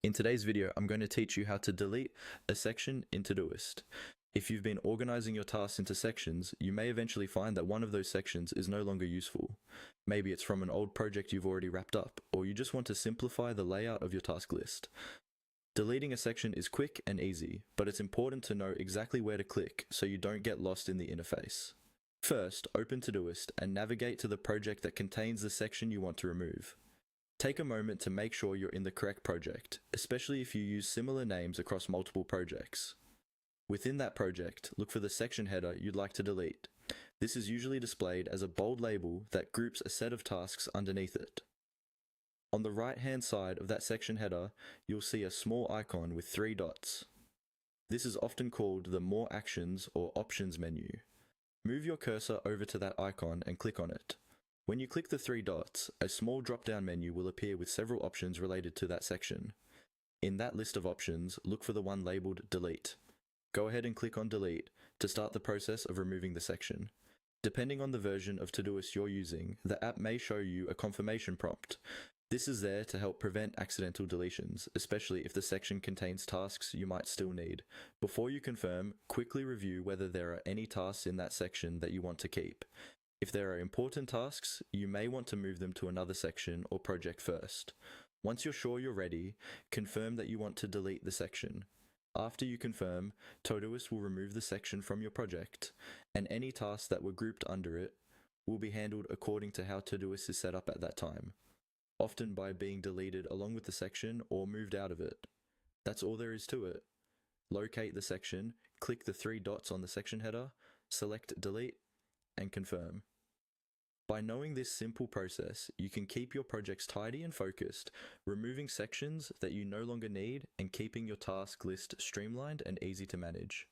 In today's video, I'm going to teach you how to delete a section in Todoist. If you've been organizing your tasks into sections, you may eventually find that one of those sections is no longer useful. Maybe it's from an old project you've already wrapped up, or you just want to simplify the layout of your task list. Deleting a section is quick and easy, but it's important to know exactly where to click so you don't get lost in the interface. First, open Todoist and navigate to the project that contains the section you want to remove. Take a moment to make sure you're in the correct project, especially if you use similar names across multiple projects. Within that project, look for the section header you'd like to delete. This is usually displayed as a bold label that groups a set of tasks underneath it. On the right-hand side of that section header, you'll see a small icon with 3 dots. This is often called the More Actions or Options menu. Move your cursor over to that icon and click on it. When you click the 3 dots, a small drop-down menu will appear with several options related to that section. In that list of options, look for the one labeled Delete. Go ahead and click on Delete to start the process of removing the section. Depending on the version of Todoist you're using, the app may show you a confirmation prompt. This is there to help prevent accidental deletions, especially if the section contains tasks you might still need. Before you confirm, quickly review whether there are any tasks in that section that you want to keep. If there are important tasks, you may want to move them to another section or project first. Once you're sure you're ready, confirm that you want to delete the section. After you confirm, Todoist will remove the section from your project, and any tasks that were grouped under it will be handled according to how Todoist is set up at that time, often by being deleted along with the section or moved out of it. That's all there is to it. Locate the section, click the 3 dots on the section header, select Delete, and confirm. By knowing this simple process, you can keep your projects tidy and focused, removing sections that you no longer need and keeping your task list streamlined and easy to manage.